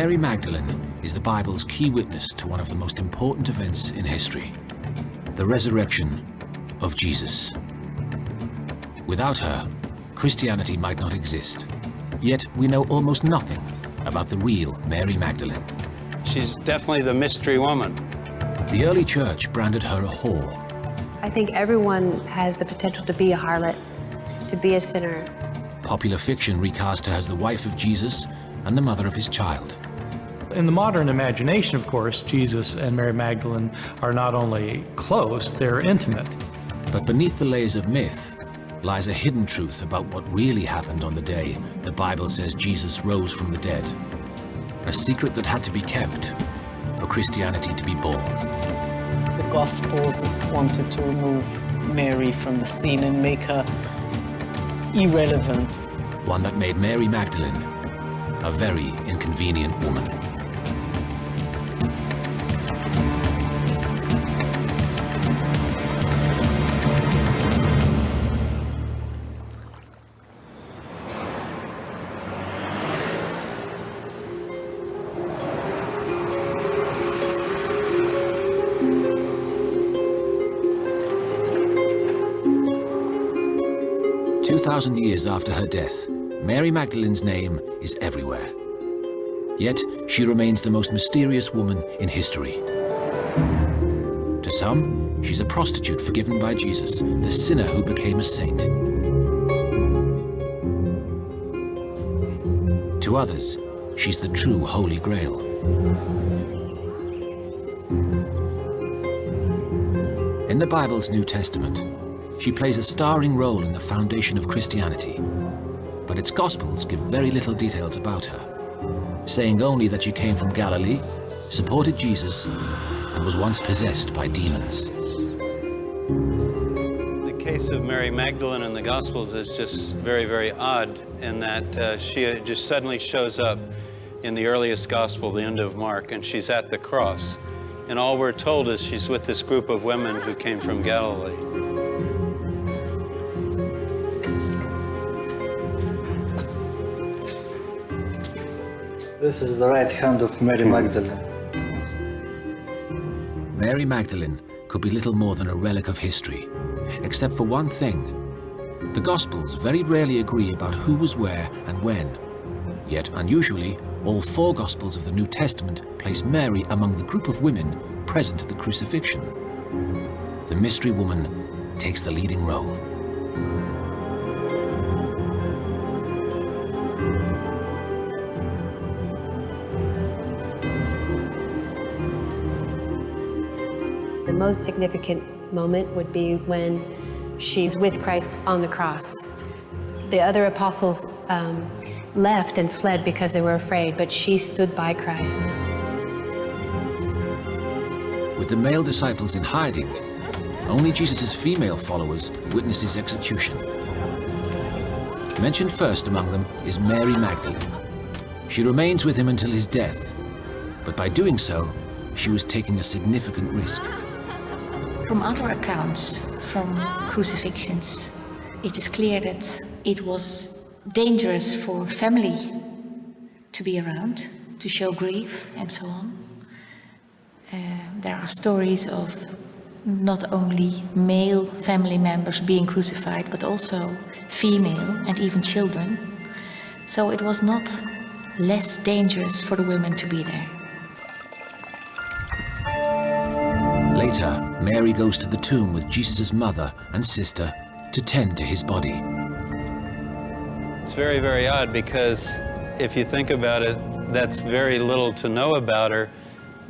Mary Magdalene is the Bible's key witness to one of the most important events in history, the resurrection of Jesus. Without her, Christianity might not exist. Yet we know almost nothing about the real Mary Magdalene. She's definitely the mystery woman. The early church branded her a whore. I think everyone has the potential to be a harlot, to be a sinner. Popular fiction recast her as the wife of Jesus and the mother of his child. In the modern imagination, of course, Jesus and Mary Magdalene are not only close, they're intimate. But beneath the layers of myth lies a hidden truth about what really happened on the day the Bible says Jesus rose from the dead. A secret that had to be kept for Christianity to be born. The Gospels wanted to remove Mary from the scene and make her irrelevant. One that made Mary Magdalene a very inconvenient woman. "2,000 years after her death, Mary Magdalene's name is everywhere. Yet she remains the most mysterious woman in history. To some, she's a prostitute forgiven by Jesus, the sinner who became a saint. To others, she's the true Holy Grail. In the Bible's New Testament, she plays a starring role in the foundation of Christianity, but its Gospels give very little details about her, saying only that she came from Galilee, supported Jesus, and was once possessed by demons. The case of Mary Magdalene in the Gospels is just very, very odd in that she just suddenly shows up in the earliest Gospel, the end of Mark, and she's at the cross. And all we're told is she's with this group of women who came from Galilee. This is the right hand of Mary Magdalene. Mary Magdalene could be little more than a relic of history, except for one thing. The Gospels very rarely agree about who was where and when. Yet, unusually, all 4 Gospels of the New Testament place Mary among the group of women present at the crucifixion. The mystery woman takes the leading role. The most significant moment would be when she's with Christ on the cross. The other apostles left and fled because they were afraid, but she stood by Christ. With the male disciples in hiding, only Jesus' female followers witness his execution. Mentioned first among them is Mary Magdalene. She remains with him until his death, but by doing so, she was taking a significant risk. From other accounts, from crucifixions, it is clear that it was dangerous for family to be around, to show grief and so on. There are stories of not only male family members being crucified, but also female and even children. So it was not less dangerous for the women to be there. Later, Mary goes to the tomb with Jesus' mother and sister to tend to his body. It's very, very odd because if you think about it, that's very little to know about her,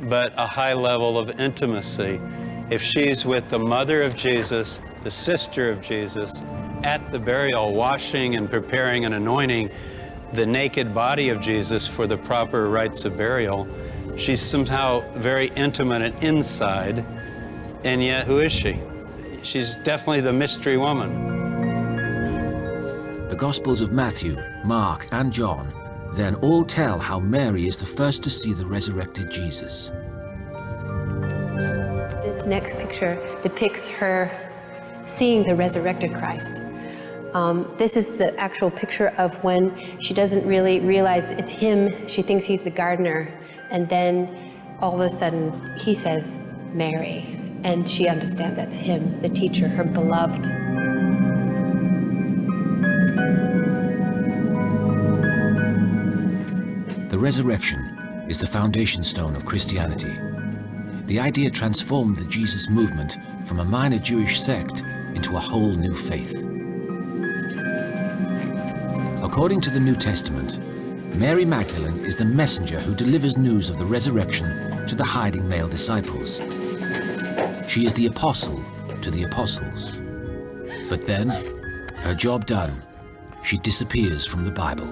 but a high level of intimacy. If she's with the mother of Jesus, the sister of Jesus, at the burial, washing and preparing and anointing the naked body of Jesus for the proper rites of burial, she's somehow very intimate and inside, and yet who is she? She's definitely the mystery woman. The Gospels of Matthew, Mark, and John then all tell how Mary is the first to see the resurrected Jesus. This next picture depicts her seeing the resurrected Christ. This is the actual picture of when she doesn't really realize it's him. She thinks he's the gardener. And then all of a sudden he says, Mary. And she understands that's him, the teacher, her beloved. The resurrection is the foundation stone of Christianity. The idea transformed the Jesus movement from a minor Jewish sect into a whole new faith. According to the New Testament, Mary Magdalene is the messenger who delivers news of the resurrection to the hiding male disciples. She is the apostle to the apostles. But then, her job done, she disappears from the Bible.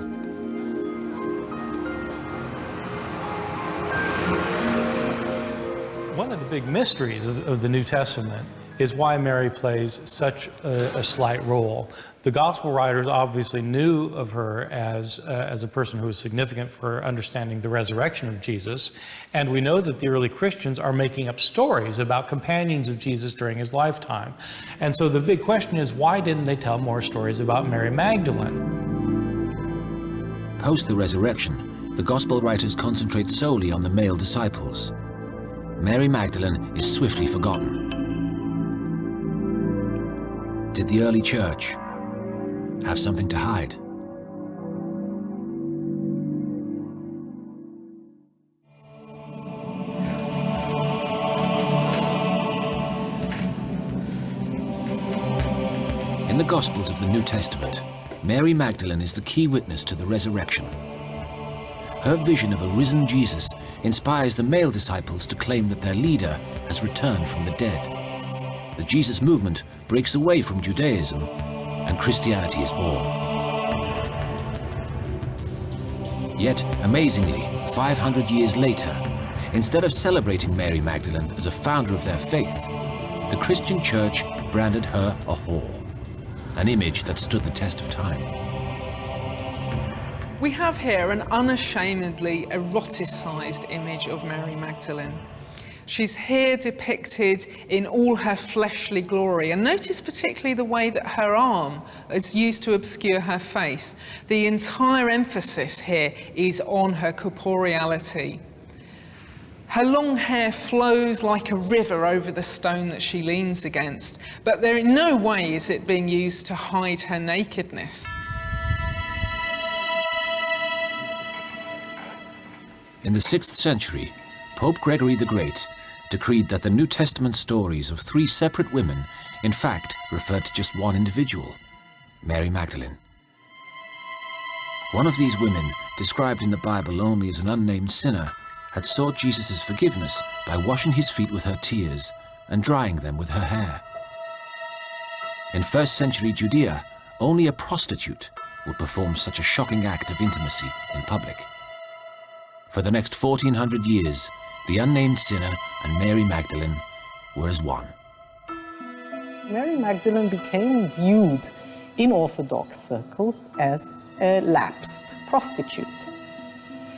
One of the big mysteries of the New Testament is why Mary plays such a slight role. The gospel writers obviously knew of her as a person who was significant for understanding the resurrection of Jesus, and we know that the early Christians are making up stories about companions of Jesus during his lifetime. And so the big question is, why didn't they tell more stories about Mary Magdalene? Post the resurrection, the gospel writers concentrate solely on the male disciples. Mary Magdalene is swiftly forgotten. Did the early church have something to hide? In the Gospels of the New Testament, Mary Magdalene is the key witness to the resurrection. Her vision of a risen Jesus inspires the male disciples to claim that their leader has returned from the dead. The Jesus movement breaks away from Judaism, and Christianity is born. Yet, amazingly, 500 years later, instead of celebrating Mary Magdalene as a founder of their faith, the Christian church branded her a whore, an image that stood the test of time. We have here an unashamedly eroticized image of Mary Magdalene. She's here depicted in all her fleshly glory, and notice particularly the way that her arm is used to obscure her face. The entire emphasis here is on her corporeality. Her long hair flows like a river over the stone that she leans against, but there in no way is it being used to hide her nakedness. In the 6th century, Pope Gregory the Great decreed that the New Testament stories of 3 separate women in fact referred to just one individual, Mary Magdalene. One of these women, described in the Bible only as an unnamed sinner, had sought Jesus' forgiveness by washing his feet with her tears and drying them with her hair. In 1st century Judea, only a prostitute would perform such a shocking act of intimacy in public. For the next 1400 years, the unnamed sinner and Mary Magdalene were as one. Mary Magdalene became viewed in Orthodox circles as a lapsed prostitute.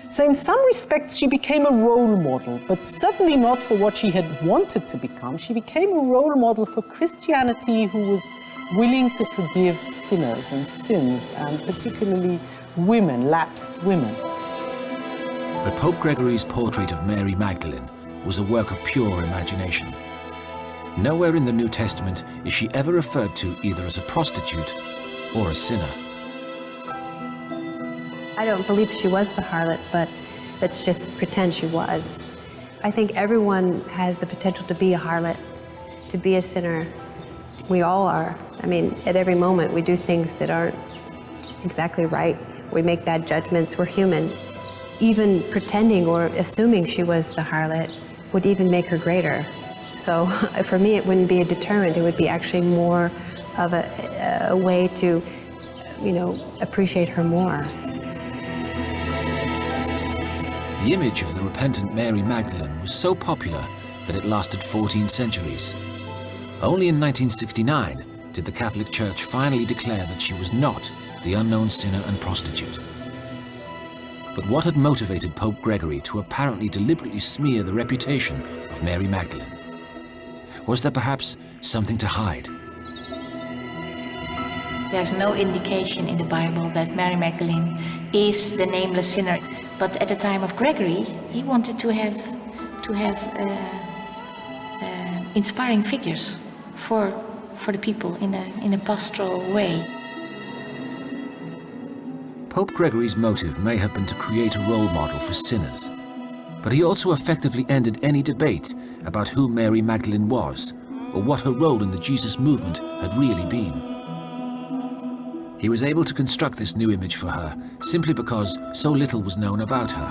So in some respects she became a role model, but certainly not for what she had wanted to become. She became a role model for Christianity who was willing to forgive sinners and sins, and particularly women, lapsed women. But Pope Gregory's portrait of Mary Magdalene was a work of pure imagination. Nowhere in the New Testament is she ever referred to either as a prostitute or a sinner. I don't believe she was the harlot, but let's just pretend she was. I think everyone has the potential to be a harlot, to be a sinner. We all are. I mean, at every moment we do things that aren't exactly right. We make bad judgments. We're human. Even pretending or assuming she was the harlot would even make her greater. So for me, it wouldn't be a deterrent. It would be actually more of a way to, appreciate her more. The image of the repentant Mary Magdalene was so popular that it lasted 14 centuries. Only in 1969 did the Catholic Church finally declare that she was not the unknown sinner and prostitute. But what had motivated Pope Gregory to apparently deliberately smear the reputation of Mary Magdalene? Was there perhaps something to hide? There's no indication in the Bible that Mary Magdalene is the nameless sinner. But at the time of Gregory, he wanted to have inspiring figures for the people in a pastoral way. Pope Gregory's motive may have been to create a role model for sinners, but he also effectively ended any debate about who Mary Magdalene was or what her role in the Jesus movement had really been. He was able to construct this new image for her simply because so little was known about her.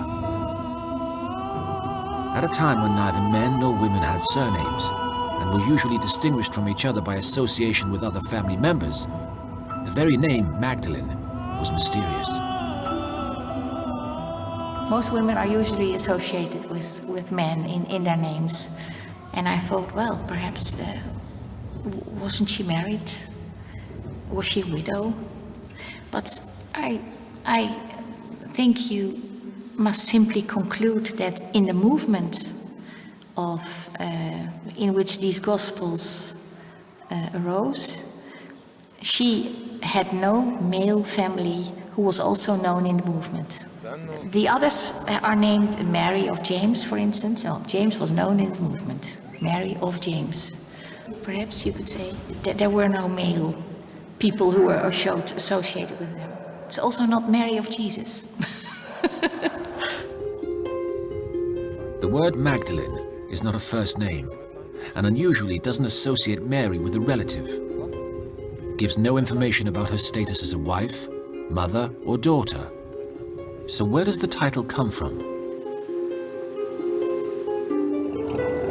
At a time when neither men nor women had surnames and were usually distinguished from each other by association with other family members, the very name Magdalene was mysterious. Most women are usually associated with men in their names. And I thought, well, perhaps, wasn't she married? Was she a widow? But I think you must simply conclude that in the movement in which these Gospels arose, she had no male family who was also known in the movement. The others are named Mary of James, for instance. Well, James was known in the movement. Mary of James. Perhaps you could say that there were no male people who were associated with them. It's also not Mary of Jesus. The word Magdalene is not a first name, and unusually doesn't associate Mary with a relative. It gives no information about her status as a wife, mother, or daughter. So where does the title come from?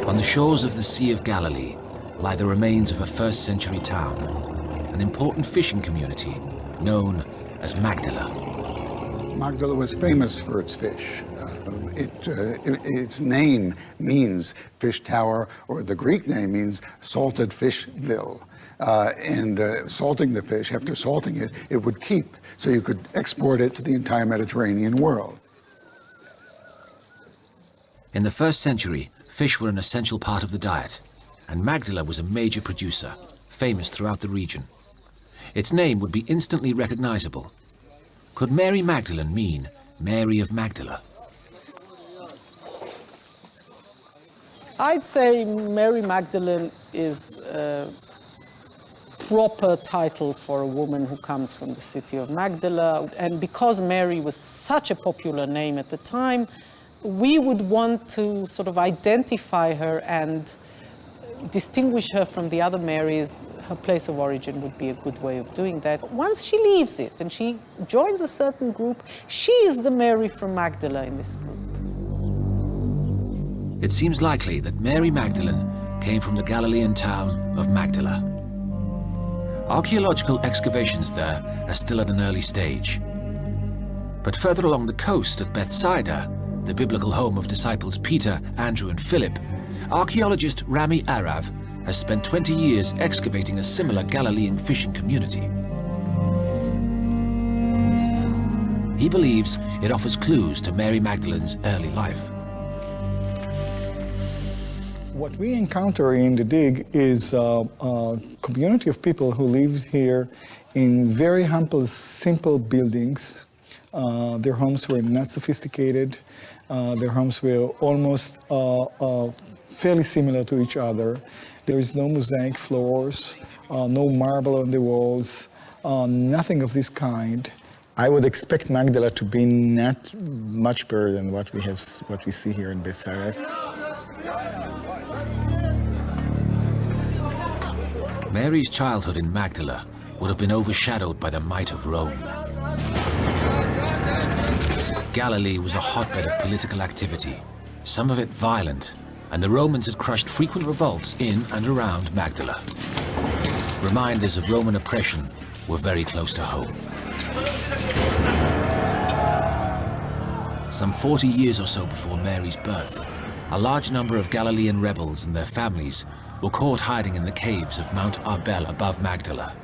On the shores of the Sea of Galilee lie the remains of a first-century town, an important fishing community known as Magdala. Magdala was famous for its fish. Its name means fish tower, or the Greek name means salted fishville. Salting the fish, after salting it, it would keep, so you could export it to the entire Mediterranean world. In the first century, fish were an essential part of the diet, and Magdala was a major producer, famous throughout the region. Its name would be instantly recognizable. Could Mary Magdalene mean Mary of Magdala? I'd say Mary Magdalene is a proper title for a woman who comes from the city of Magdala. And because Mary was such a popular name at the time, we would want to sort of identify her and distinguish her from the other Marys. Her place of origin would be a good way of doing that. Once she leaves it and she joins a certain group, she is the Mary from Magdala in this group. It seems likely that Mary Magdalene came from the Galilean town of Magdala. Archaeological excavations there are still at an early stage. But further along the coast at Bethsaida, the biblical home of disciples Peter, Andrew, and Philip, archaeologist Rami Arav has spent 20 years excavating a similar Galilean fishing community. He believes it offers clues to Mary Magdalene's early life. What we encounter in the dig is a community of people who lived here in very humble, simple buildings. Their homes were not sophisticated. Their homes were almost fairly similar to each other. There is no mosaic floors, no marble on the walls, nothing of this kind. I would expect Magdala to be not much better than what we see here in Bethsaida. Mary's childhood in Magdala would have been overshadowed by the might of Rome. Galilee was a hotbed of political activity, some of it violent, and the Romans had crushed frequent revolts in and around Magdala. Reminders of Roman oppression were very close to home. Some 40 years or so before Mary's birth, a large number of Galilean rebels and their families were caught hiding in the caves of Mount Arbel above Magdala.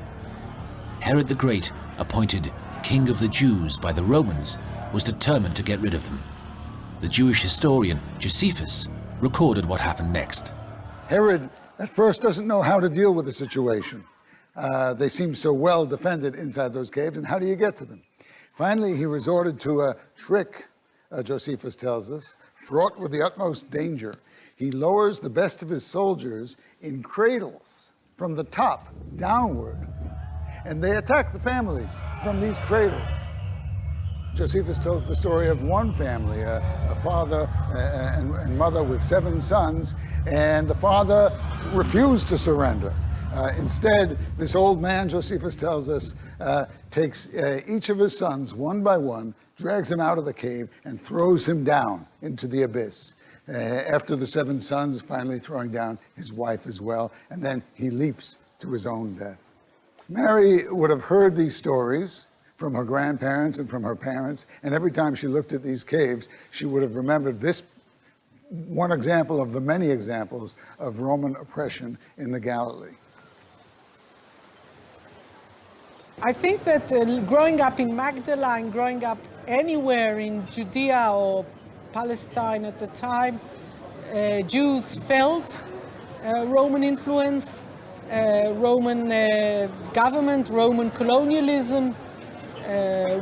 Herod the Great, appointed King of the Jews by the Romans, was determined to get rid of them. The Jewish historian Josephus recorded what happened next. Herod at first doesn't know how to deal with the situation. They seem so well defended inside those caves, and how do you get to them? Finally, he resorted to a trick, Josephus tells us, fraught with the utmost danger. He lowers the best of his soldiers in cradles from the top downward, and they attack the families from these cradles. Josephus tells the story of one family, a father and mother with 7 sons, and the father refused to surrender. Instead, this old man, Josephus tells us, takes each of his sons one by one, drags him out of the cave, and throws him down into the abyss. After the 7 sons finally throwing down his wife as well, and then he leaps to his own death. Mary would have heard these stories from her grandparents and from her parents, and every time she looked at these caves, she would have remembered this one example of the many examples of Roman oppression in the Galilee. I think that growing up in Magdalene, growing up anywhere in Judea or Palestine at the time, Jews felt Roman influence, Roman government, Roman colonialism,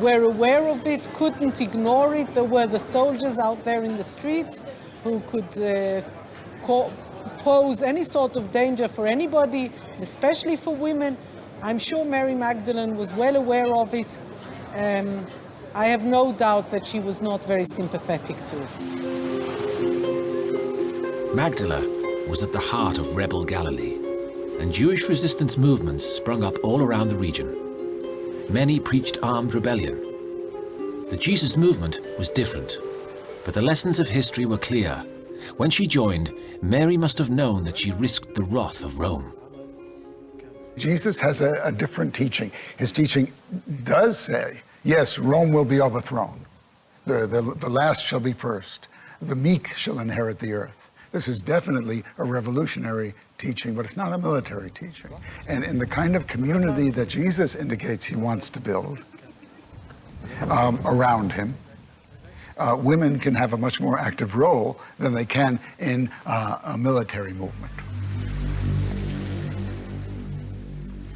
were aware of it, couldn't ignore it. There were the soldiers out there in the street who could pose any sort of danger for anybody, especially for women. I'm sure Mary Magdalene was well aware of it. I have no doubt that she was not very sympathetic to it. Magdala was at the heart of rebel Galilee, and Jewish resistance movements sprung up all around the region. Many preached armed rebellion. The Jesus movement was different, but the lessons of history were clear. When she joined, Mary must have known that she risked the wrath of Rome. Jesus has a different teaching. His teaching does say, yes, Rome will be overthrown. The last shall be first. The meek shall inherit the earth. This is definitely a revolutionary teaching, but it's not a military teaching. And in the kind of community that Jesus indicates he wants to build around him, women can have a much more active role than they can in a military movement.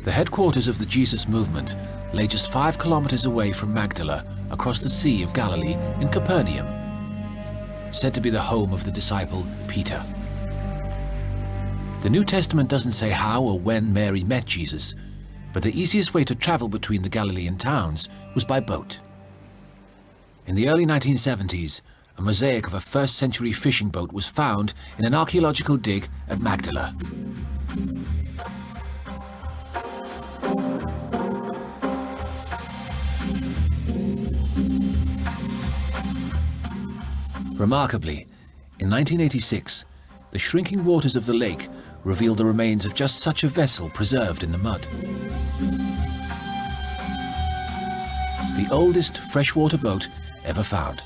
The headquarters of the Jesus movement lay just 5 kilometers away from Magdala, across the Sea of Galilee in Capernaum, said to be the home of the disciple Peter. The New Testament doesn't say how or when Mary met Jesus, but the easiest way to travel between the Galilean towns was by boat. In the early 1970s, a mosaic of a first-century fishing boat was found in an archaeological dig at Magdala. Remarkably, in 1986, the shrinking waters of the lake revealed the remains of just such a vessel preserved in the mud. The oldest freshwater boat ever found.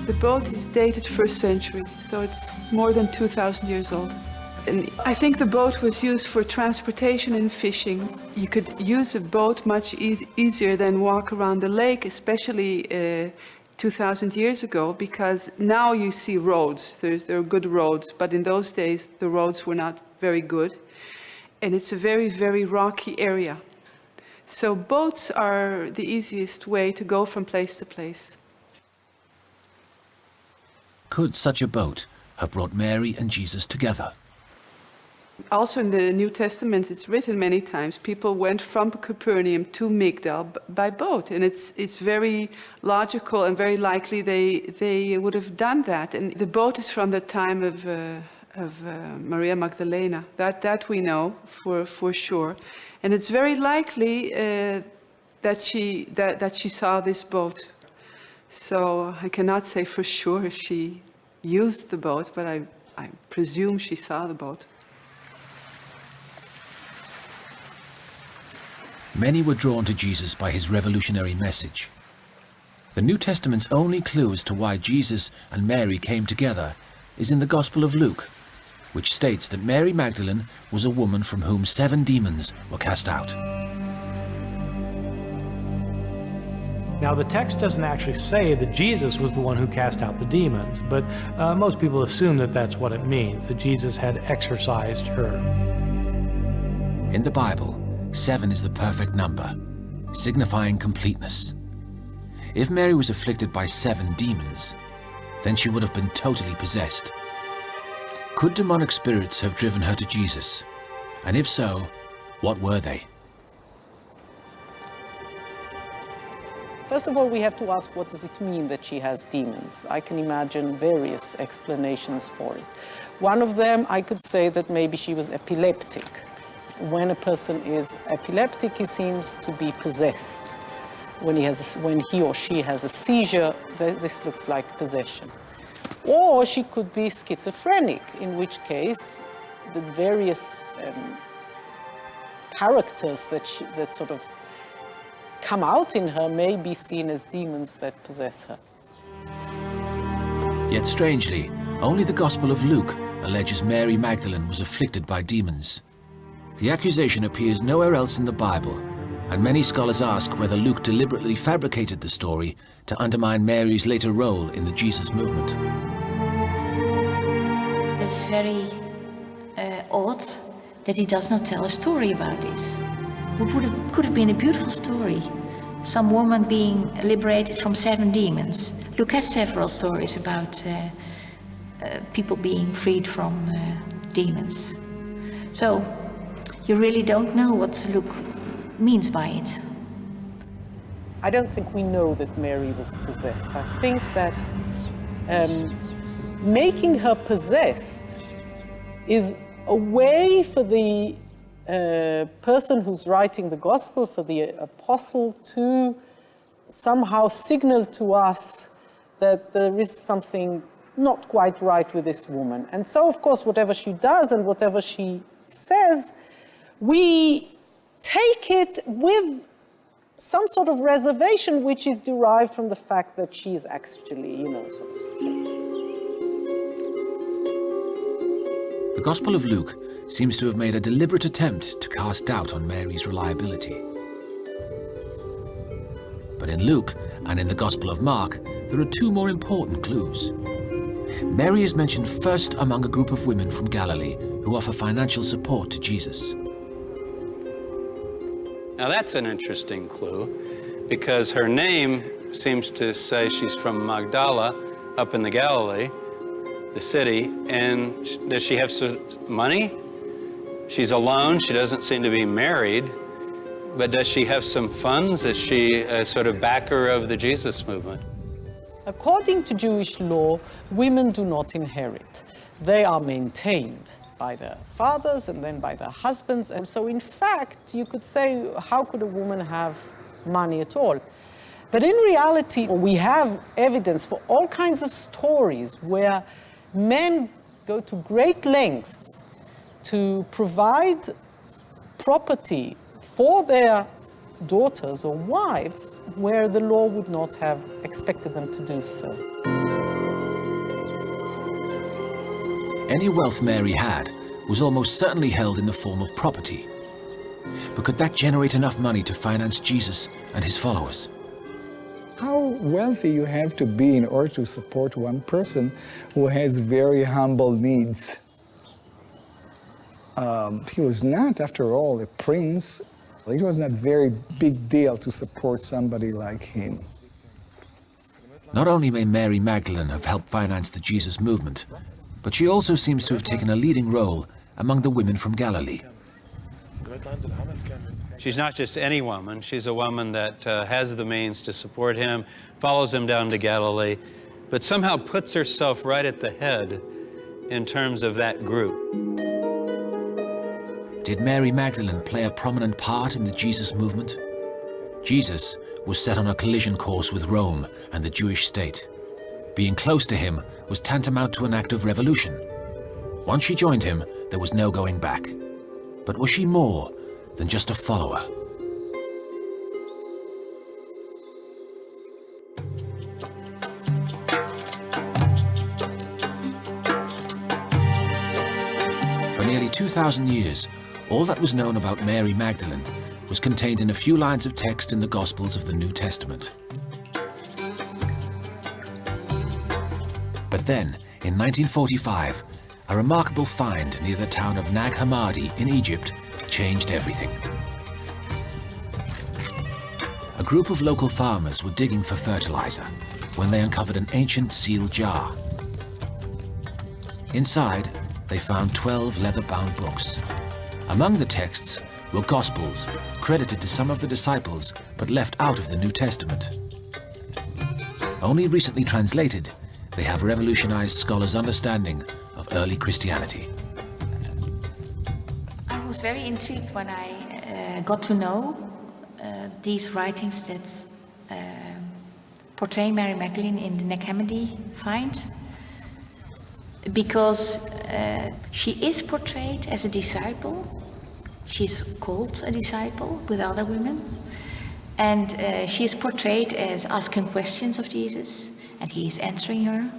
The boat is dated 1st century, so it's more than 2,000 years old. And I think the boat was used for transportation and fishing. You could use a boat much easier than walk around the lake, especially 2,000 years ago, because now you see roads. There are good roads, but in those days the roads were not very good. And it's a very, very rocky area. So boats are the easiest way to go from place to place. Could such a boat have brought Mary and Jesus together? Also in the New Testament, it's written many times, people went from Capernaum to Magdala by boat. And it's very logical and very likely they would have done that. And the boat is from the time of Maria Magdalena. That we know for sure. And it's very likely that she saw this boat. So I cannot say for sure if she used the boat, but I presume she saw the boat. Many were drawn to Jesus by his revolutionary message. The New Testament's only clue as to why Jesus and Mary came together is in the Gospel of Luke, which states that Mary Magdalene was a woman from whom 7 demons were cast out. Now, the text doesn't actually say that Jesus was the one who cast out the demons, but most people assume that that's what it means, that Jesus had exorcised her. In the Bible, 7 is the perfect number, signifying completeness. If Mary was afflicted by 7 demons, then she would have been totally possessed. Could demonic spirits have driven her to Jesus? And if so, what were they? First of all, we have to ask, what does it mean that she has demons? I can imagine various explanations for it. One of them, I could say that maybe she was epileptic. When a person is epileptic, he seems to be possessed. When he or she has a seizure, this looks like possession. Or she could be schizophrenic, in which case the various characters that sort of come out in her may be seen as demons that possess her. Yet strangely, only the Gospel of Luke alleges Mary Magdalene was afflicted by demons. The accusation appears nowhere else in the Bible, and many scholars ask whether Luke deliberately fabricated the story to undermine Mary's later role in the Jesus movement. It's very odd that he does not tell a story about this. It could have been a beautiful story. Some woman being liberated from 7 demons. Luke has several stories about people being freed from demons. So you really don't know what Luke means by it. I don't think we know that Mary was possessed. I think that making her possessed is a way for the person who's writing the gospel, for the apostle, to somehow signal to us that there is something not quite right with this woman. And so, of course, whatever she does and whatever she says, we take it with some sort of reservation, which is derived from the fact that she is actually, sort of sick. The Gospel of Luke seems to have made a deliberate attempt to cast doubt on Mary's reliability. But in Luke and in the Gospel of Mark, there are 2 more important clues. Mary is mentioned first among a group of women from Galilee who offer financial support to Jesus. Now that's an interesting clue, because her name seems to say she's from Magdala, up in the Galilee, the city, and does she have some money? She's alone, she doesn't seem to be married, but does she have some funds? Is she a sort of backer of the Jesus movement? According to Jewish law, women do not inherit. They are maintained by their fathers and then by their husbands. And so, in fact, you could say, how could a woman have money at all? But in reality, we have evidence for all kinds of stories where men go to great lengths to provide property for their daughters or wives where the law would not have expected them to do so. Any wealth Mary had was almost certainly held in the form of property. But could that generate enough money to finance Jesus and his followers? How wealthy you have to be in order to support one person who has very humble needs. He was not, after all, a prince. It was not a very big deal to support somebody like him. Not only may Mary Magdalene have helped finance the Jesus movement, but she also seems to have taken a leading role among the women from Galilee. She's not just any woman, she's a woman that has the means to support him, follows him down to Galilee, but somehow puts herself right at the head in terms of that group. Did Mary Magdalene play a prominent part in the Jesus movement? Jesus was set on a collision course with Rome and the Jewish state. Being close to him was tantamount to an act of revolution. Once she joined him, there was no going back. But was she more than just a follower? For nearly 2,000 years, all that was known about Mary Magdalene was contained in a few lines of text in the Gospels of the New Testament. But then, in 1945, a remarkable find near the town of Nag Hammadi in Egypt changed everything. A group of local farmers were digging for fertilizer when they uncovered an ancient sealed jar. Inside, they found 12 leather-bound books. Among the texts were Gospels, credited to some of the disciples, but left out of the New Testament. Only recently translated, they have revolutionized scholars' understanding of early Christianity. I was very intrigued when I got to know these writings that portray Mary Magdalene in the Nag Hammadi find, because she is portrayed as a disciple. She's called a disciple with other women, and she is portrayed as asking questions of Jesus, and he is answering her,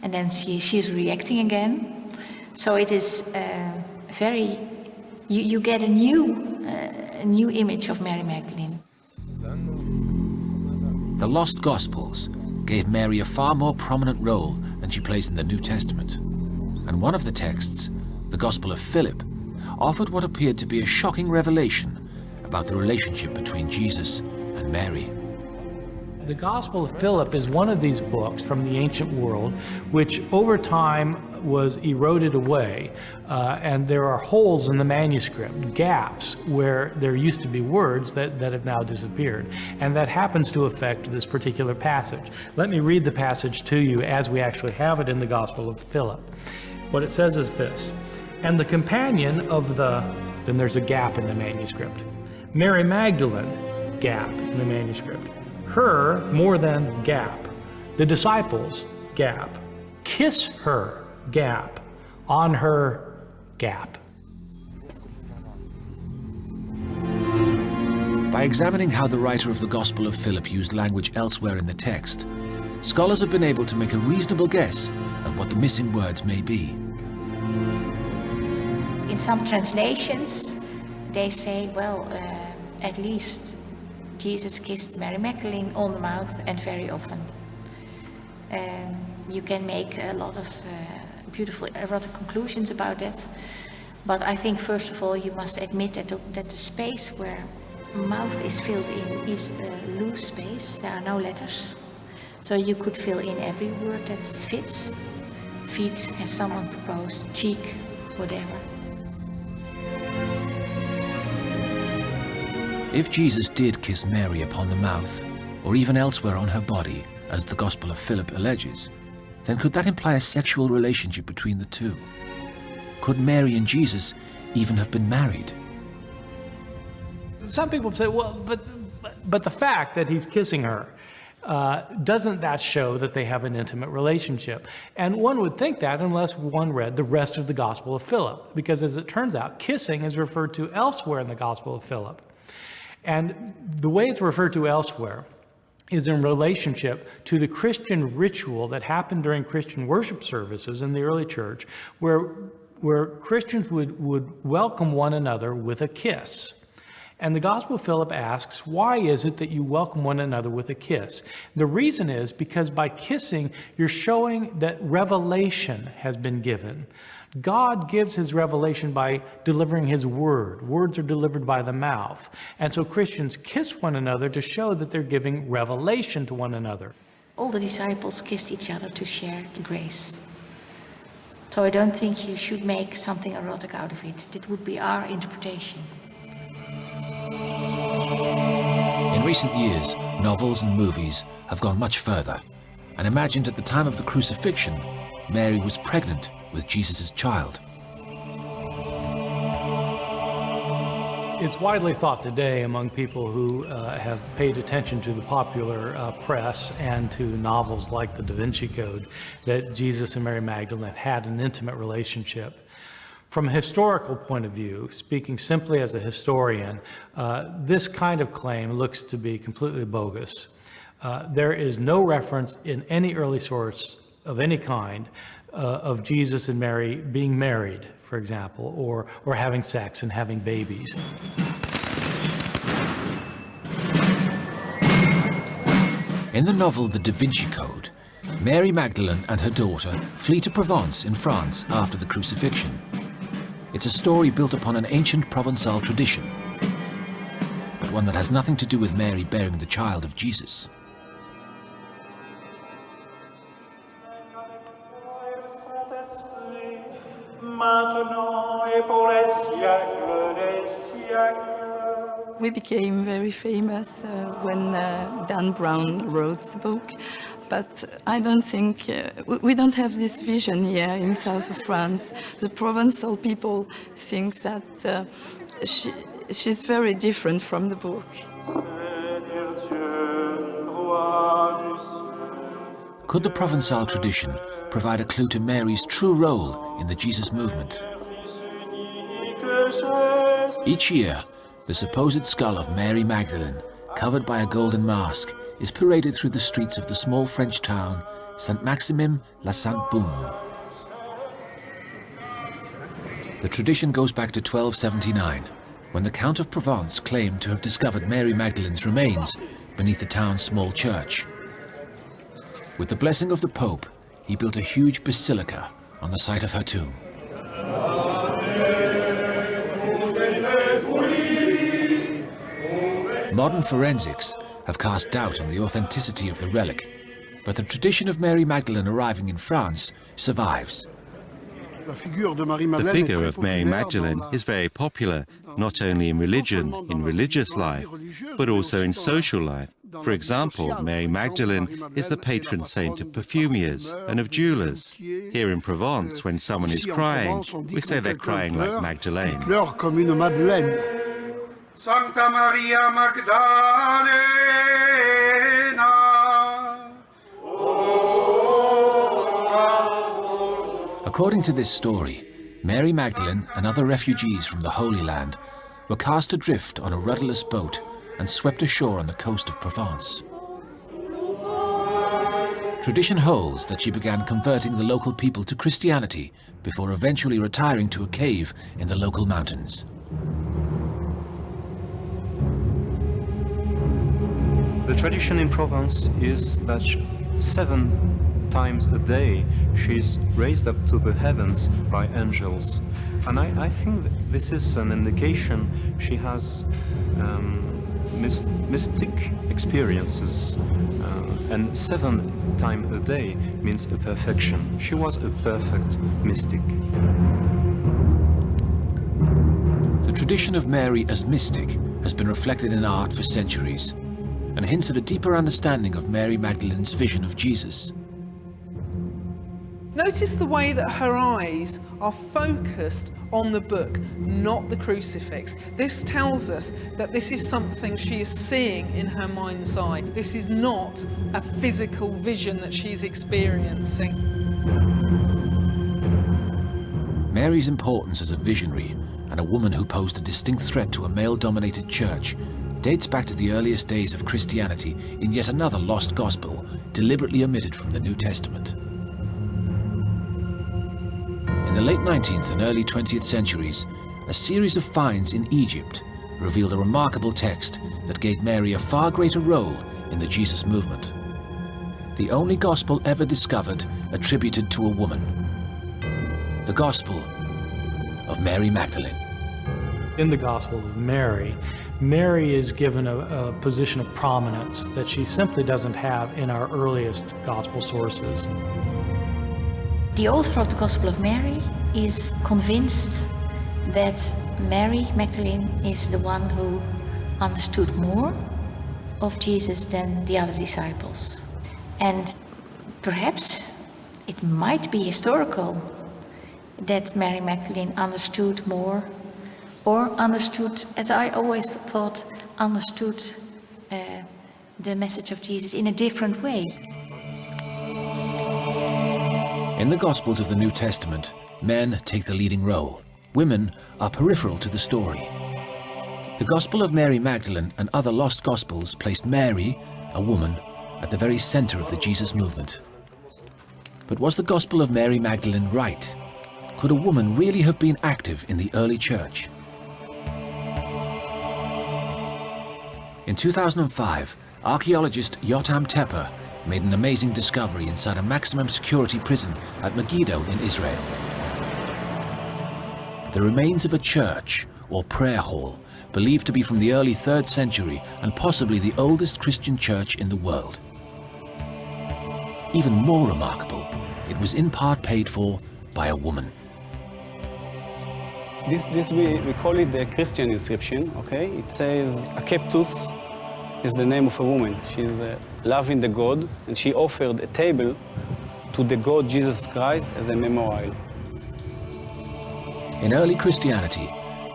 and then she is reacting again. So it is very, you get a new image of Mary Magdalene. The lost Gospels gave Mary a far more prominent role than she plays in the New Testament. And one of the texts, the Gospel of Philip, offered what appeared to be a shocking revelation about the relationship between Jesus and Mary. The Gospel of Philip is one of these books from the ancient world which over time was eroded away, and there are holes in the manuscript, gaps where there used to be words that have now disappeared, and that happens to affect this particular passage. Let me read the passage to you as we actually have it in the Gospel of Philip. What it says is this: "And the companion of the," then there's a gap in the manuscript, "Mary Magdalene," gap in the manuscript, "her," more than, gap, "the disciples," gap, "kiss her," gap, "on her," gap. By examining how the writer of the Gospel of Philip used language elsewhere in the text, scholars have been able to make a reasonable guess at what the missing words may be. In some translations, they say, well, at least Jesus kissed Mary Magdalene on the mouth and very often. You can make a lot of beautiful erotic conclusions about that. But I think, first of all, you must admit that the space where mouth is filled in is a loose space. There are no letters. So you could fill in every word that fits. Feet, has someone proposed, cheek, whatever. If Jesus did kiss Mary upon the mouth, or even elsewhere on her body, as the Gospel of Philip alleges, then could that imply a sexual relationship between the two? Could Mary and Jesus even have been married? Some people say, well, but the fact that he's kissing her, doesn't that show that they have an intimate relationship? And one would think that unless one read the rest of the Gospel of Philip, because as it turns out, kissing is referred to elsewhere in the Gospel of Philip. And the way it's referred to elsewhere is in relationship to the Christian ritual that happened during Christian worship services in the early church, where Christians would welcome one another with a kiss. And the Gospel of Philip asks, why is it that you welcome one another with a kiss? The reason is because by kissing, you're showing that revelation has been given. God gives his revelation by delivering his word. Words are delivered by the mouth. And so Christians kiss one another to show that they're giving revelation to one another. All the disciples kissed each other to share the grace. So I don't think you should make something erotic out of it. It would be our interpretation. In recent years, novels and movies have gone much further and imagined at the time of the crucifixion, Mary was pregnant with Jesus' child. It's widely thought today among people who have paid attention to the popular press and to novels like The Da Vinci Code that Jesus and Mary Magdalene had an intimate relationship. From a historical point of view, speaking simply as a historian, this kind of claim looks to be completely bogus. There is no reference in any early source of any kind of Jesus and Mary being married, for example, or having sex and having babies. In the novel The Da Vinci Code, Mary Magdalene and her daughter flee to Provence in France after the crucifixion. It's a story built upon an ancient Provençal tradition, but one that has nothing to do with Mary bearing the child of Jesus. We became very famous when Dan Brown wrote the book, but I don't think, we don't have this vision here in south of France. The Provençal people think that she's very different from the book. Could the Provençal tradition provide a clue to Mary's true role in the Jesus movement? Each year, the supposed skull of Mary Magdalene, covered by a golden mask, is paraded through the streets of the small French town Saint-Maximin-la-Sainte-Baume. The tradition goes back to 1279, when the Count of Provence claimed to have discovered Mary Magdalene's remains beneath the town's small church. With the blessing of the Pope, he built a huge basilica on the site of her tomb. Modern forensics have cast doubt on the authenticity of the relic, but the tradition of Mary Magdalene arriving in France survives. The figure of Mary Magdalene is very popular, not only in religion, in religious life, but also in social life. For example, Mary Magdalene is the patron saint of perfumers and of jewelers. Here in Provence, when someone is crying, we say they're crying like Magdalene. Santa Maria Magdalena. According to this story, Mary Magdalene and other refugees from the Holy Land were cast adrift on a rudderless boat and swept ashore on the coast of Provence. Tradition holds that she began converting the local people to Christianity before eventually retiring to a cave in the local mountains. The tradition in Provence is that 7 times a day she's raised up to the heavens by angels. And I think that this is an indication she has mystic experiences. And 7 times a day means a perfection. She was a perfect mystic. The tradition of Mary as mystic has been reflected in art for centuries, and hints at a deeper understanding of Mary Magdalene's vision of Jesus. Notice the way that her eyes are focused on the book, not the crucifix. This tells us that this is something she is seeing in her mind's eye. This is not a physical vision that she's experiencing. Mary's importance as a visionary and a woman who posed a distinct threat to a male-dominated church dates back to the earliest days of Christianity in yet another lost gospel, deliberately omitted from the New Testament. In the late 19th and early 20th centuries, a series of finds in Egypt revealed a remarkable text that gave Mary a far greater role in the Jesus movement. The only gospel ever discovered attributed to a woman. The Gospel of Mary Magdalene. In the Gospel of Mary, Mary is given a position of prominence that she simply doesn't have in our earliest gospel sources. The author of the Gospel of Mary is convinced that Mary Magdalene is the one who understood more of Jesus than the other disciples. And perhaps it might be historical that Mary Magdalene understood more, or understood, as I always thought, understood the message of Jesus in a different way. In the Gospels of the New Testament, men take the leading role. Women are peripheral to the story. The Gospel of Mary Magdalene and other lost Gospels placed Mary, a woman, at the very center of the Jesus movement. But was the Gospel of Mary Magdalene right? Could a woman really have been active in the early church? In 2005, archaeologist Yotam Tepe made an amazing discovery inside a maximum security prison at Megiddo in Israel. The remains of a church, or prayer hall, believed to be from the early 3rd century and possibly the oldest Christian church in the world. Even more remarkable, it was in part paid for by a woman. This we call it the Christian inscription, okay? It says, Akeptus is the name of a woman. She's loving the God, and she offered a table to the God Jesus Christ as a memorial. In early Christianity,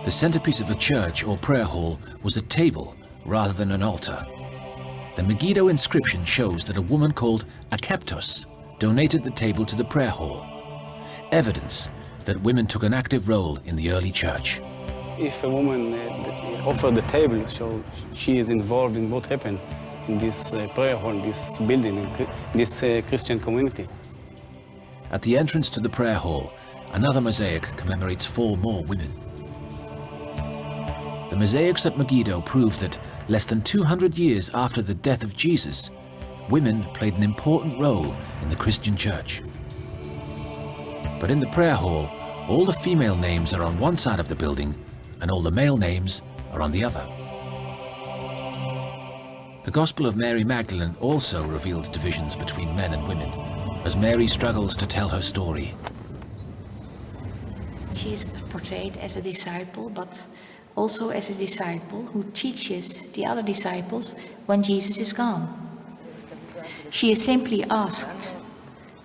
the centerpiece of a church or prayer hall was a table rather than an altar. The Megiddo inscription shows that a woman called Akeptus donated the table to the prayer hall, evidence that women took an active role in the early church. If a woman offered the table, so she is involved in what happened in this prayer hall, this building, in this Christian community. At the entrance to the prayer hall, another mosaic commemorates 4 more women. The mosaics at Megiddo prove that less than 200 years after the death of Jesus, women played an important role in the Christian church. But in the prayer hall, all the female names are on one side of the building and all the male names are on the other. The Gospel of Mary Magdalene also reveals divisions between men and women, as Mary struggles to tell her story. She is portrayed as a disciple, but also as a disciple who teaches the other disciples when Jesus is gone. She is simply asked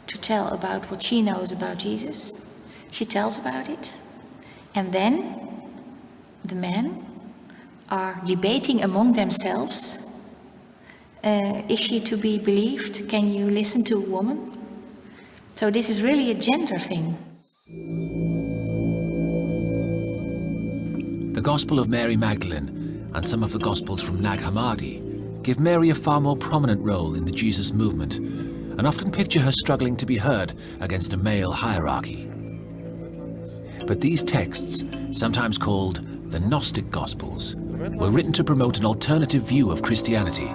to tell about what she knows about Jesus. She tells about it, and then the men are debating among themselves. Is she to be believed? Can you listen to a woman? So this is really a gender thing. The Gospel of Mary Magdalene and some of the Gospels from Nag Hammadi give Mary a far more prominent role in the Jesus movement and often picture her struggling to be heard against a male hierarchy. But these texts, sometimes called the Gnostic Gospels, were written to promote an alternative view of Christianity.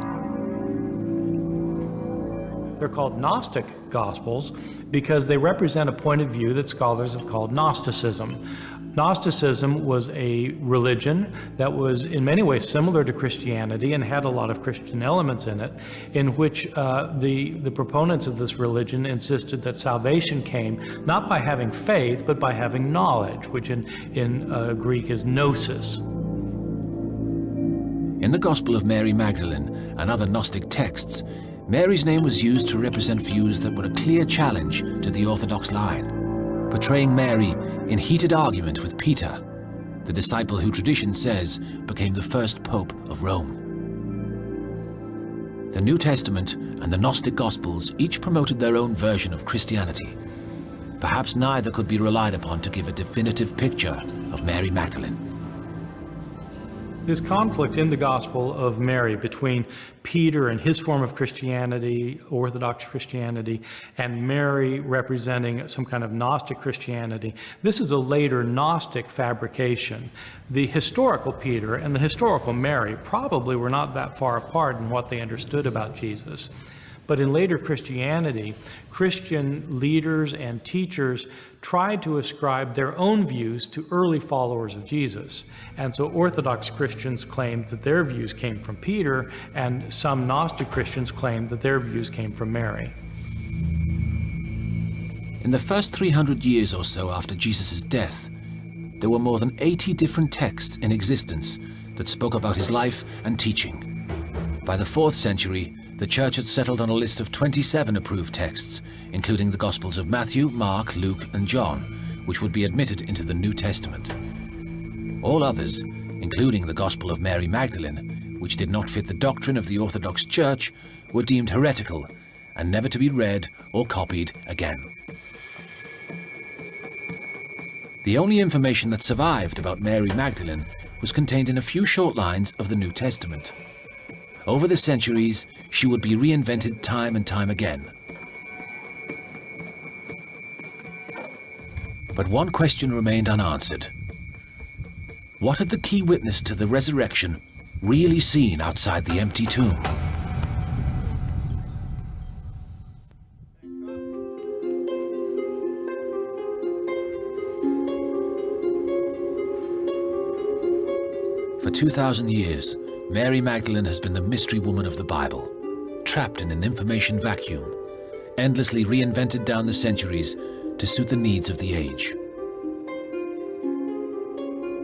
They're called Gnostic Gospels because they represent a point of view that scholars have called Gnosticism. Gnosticism was a religion that was in many ways similar to Christianity and had a lot of Christian elements in it, in which the proponents of this religion insisted that salvation came not by having faith, but by having knowledge, which in Greek is gnosis. In the Gospel of Mary Magdalene and other Gnostic texts, Mary's name was used to represent views that were a clear challenge to the Orthodox line, portraying Mary in heated argument with Peter, the disciple who tradition says became the first pope of Rome. The New Testament and the Gnostic Gospels each promoted their own version of Christianity. Perhaps neither could be relied upon to give a definitive picture of Mary Magdalene. This conflict in the Gospel of Mary between Peter and his form of Christianity, Orthodox Christianity, and Mary representing some kind of Gnostic Christianity, this is a later Gnostic fabrication. The historical Peter and the historical Mary probably were not that far apart in what they understood about Jesus. But in later Christianity, Christian leaders and teachers tried to ascribe their own views to early followers of Jesus. And so Orthodox Christians claimed that their views came from Peter, and some Gnostic Christians claimed that their views came from Mary. In the first 300 years or so after Jesus' death, there were more than 80 different texts in existence that spoke about his life and teaching. By the 4th century, the Church had settled on a list of 27 approved texts, including the Gospels of Matthew, Mark, Luke, and John, which would be admitted into the New Testament. All others, including the Gospel of Mary Magdalene, which did not fit the doctrine of the Orthodox Church, were deemed heretical and never to be read or copied again. The only information that survived about Mary Magdalene was contained in a few short lines of the New Testament. Over the centuries, she would be reinvented time and time again. But one question remained unanswered. What had the key witness to the resurrection really seen outside the empty tomb? For 2,000 years, Mary Magdalene has been the mystery woman of the Bible, trapped in an information vacuum, endlessly reinvented down the centuries to suit the needs of the age.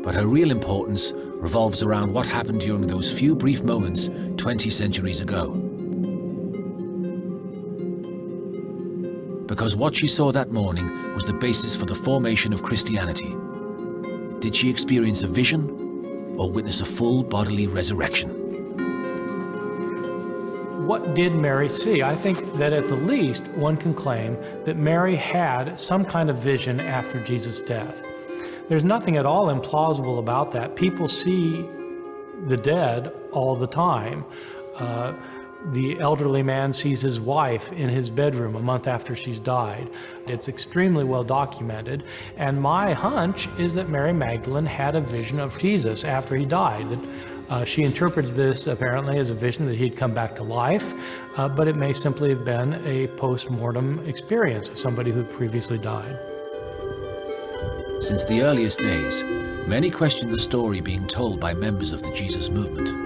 But her real importance revolves around what happened during those few brief moments 20 centuries ago. Because what she saw that morning was the basis for the formation of Christianity. Did she experience a vision or witness a full bodily resurrection? What did Mary see? I think that at the least one can claim that Mary had some kind of vision after Jesus' death. There's nothing at all implausible about that. People see the dead all the time. The elderly man sees his wife in his bedroom a month after she's died. It's extremely well documented, and my hunch is that Mary Magdalene had a vision of Jesus after he died. That she interpreted this apparently as a vision that he'd come back to life, but it may simply have been a post-mortem experience of somebody who previously died. Since the earliest days, many questioned the story being told by members of the Jesus movement.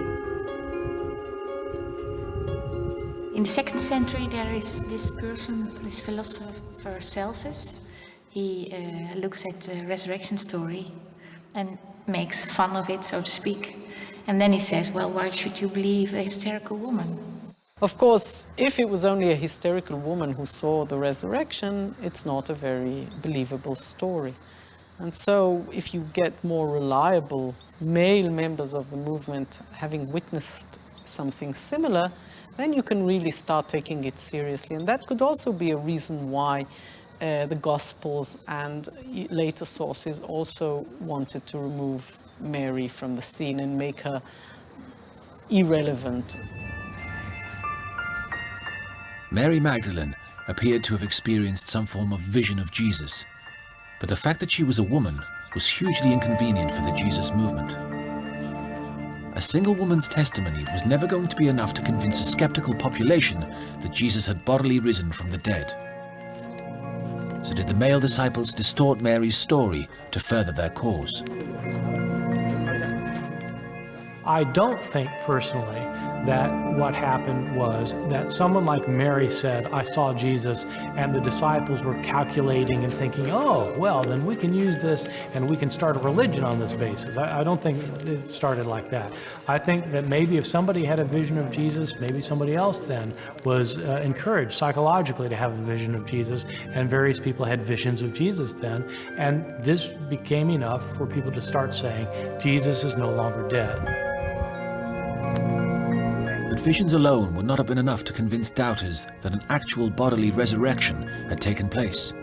In the 2nd century, there is this person, this philosopher Celsus. He looks at the resurrection story and makes fun of it, so to speak. And then he says, well, why should you believe a hysterical woman? Of course, if it was only a hysterical woman who saw the resurrection, it's not a very believable story. And so if you get more reliable male members of the movement having witnessed something similar, then you can really start taking it seriously. And that could also be a reason why the Gospels and later sources also wanted to remove Mary from the scene and make her irrelevant. Mary Magdalene appeared to have experienced some form of vision of Jesus, but the fact that she was a woman was hugely inconvenient for the Jesus movement. A single woman's testimony was never going to be enough to convince a skeptical population that Jesus had bodily risen from the dead. So did the male disciples distort Mary's story to further their cause? I don't think personally that what happened was that someone like Mary said, I saw Jesus, and the disciples were calculating and thinking, oh, well, then we can use this and we can start a religion on this basis. I don't think it started like that. I think that maybe if somebody had a vision of Jesus, maybe somebody else then was encouraged psychologically to have a vision of Jesus, and various people had visions of Jesus then, and this became enough for people to start saying, Jesus is no longer dead. But visions alone would not have been enough to convince doubters that an actual bodily resurrection had taken place.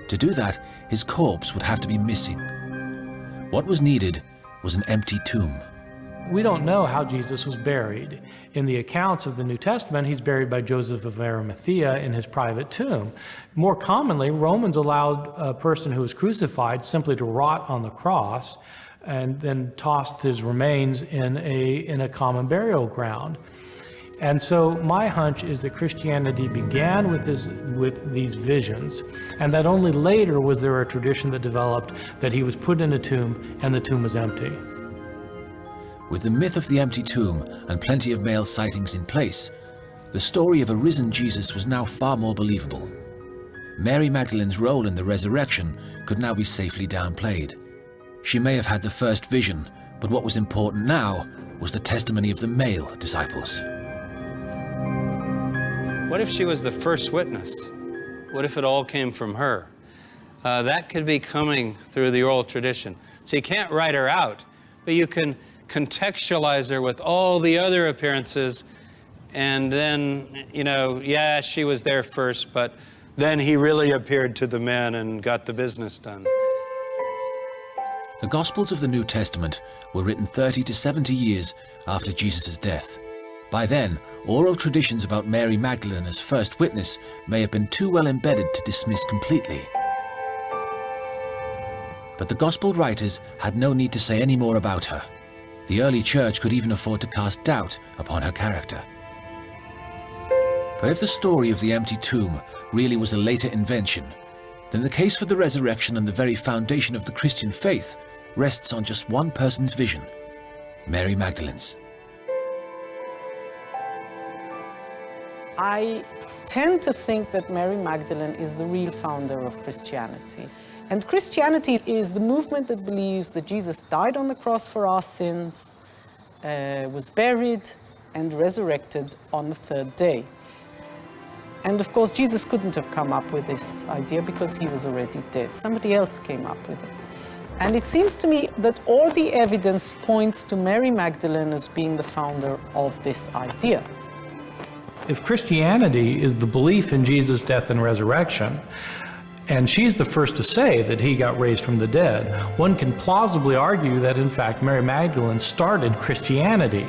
To do that, his corpse would have to be missing. What was needed was an empty tomb. We don't know how Jesus was buried. In the accounts of the New Testament, he's buried by Joseph of Arimathea in his private tomb. More commonly, Romans allowed a person who was crucified simply to rot on the cross, and then tossed his remains in a common burial ground. And so my hunch is that Christianity began with these visions, and that only later was there a tradition that developed that he was put in a tomb and the tomb was empty. With the myth of the empty tomb and plenty of male sightings in place, the story of a risen Jesus was now far more believable. Mary Magdalene's role in the resurrection could now be safely downplayed. She may have had the first vision, but what was important now was the testimony of the male disciples. What if she was the first witness? What if it all came from her? That could be coming through the oral tradition. So you can't write her out, but you can contextualize her with all the other appearances, and then, you know, yeah, she was there first, but then he really appeared to the men and got the business done. The Gospels of the New Testament were written 30 to 70 years after Jesus' death. By then, oral traditions about Mary Magdalene as first witness may have been too well embedded to dismiss completely. But the Gospel writers had no need to say any more about her. The early church could even afford to cast doubt upon her character. But if the story of the empty tomb really was a later invention, then the case for the resurrection and the very foundation of the Christian faith rests on just one person's vision, Mary Magdalene's. I tend to think that Mary Magdalene is the real founder of Christianity. And Christianity is the movement that believes that Jesus died on the cross for our sins, was buried, and resurrected on the third day. And of course, Jesus couldn't have come up with this idea because he was already dead. Somebody else came up with it. And it seems to me that all the evidence points to Mary Magdalene as being the founder of this idea. If Christianity is the belief in Jesus' death and resurrection, and she's the first to say that he got raised from the dead, one can plausibly argue that, in fact, Mary Magdalene started Christianity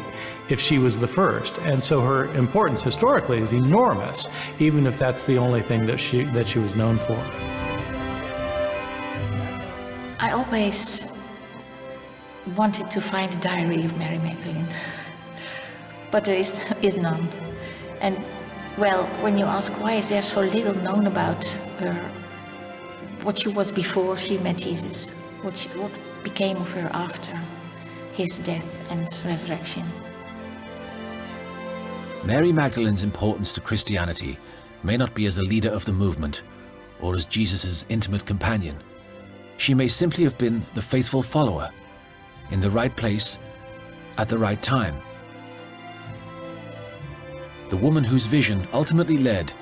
if she was the first. And so her importance historically is enormous, even if that's the only thing that she was known for. I always wanted to find a diary of Mary Magdalene, but there is none. And, well, when you ask why is there so little known about her, what she was before she met Jesus, what became of her after his death and resurrection. Mary Magdalene's importance to Christianity may not be as a leader of the movement or as Jesus' intimate companion. She may simply have been the faithful follower in the right place at the right time. The woman whose vision ultimately led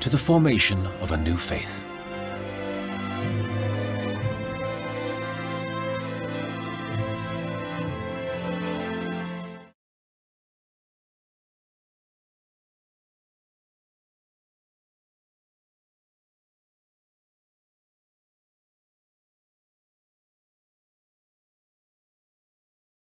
to the formation of a new faith.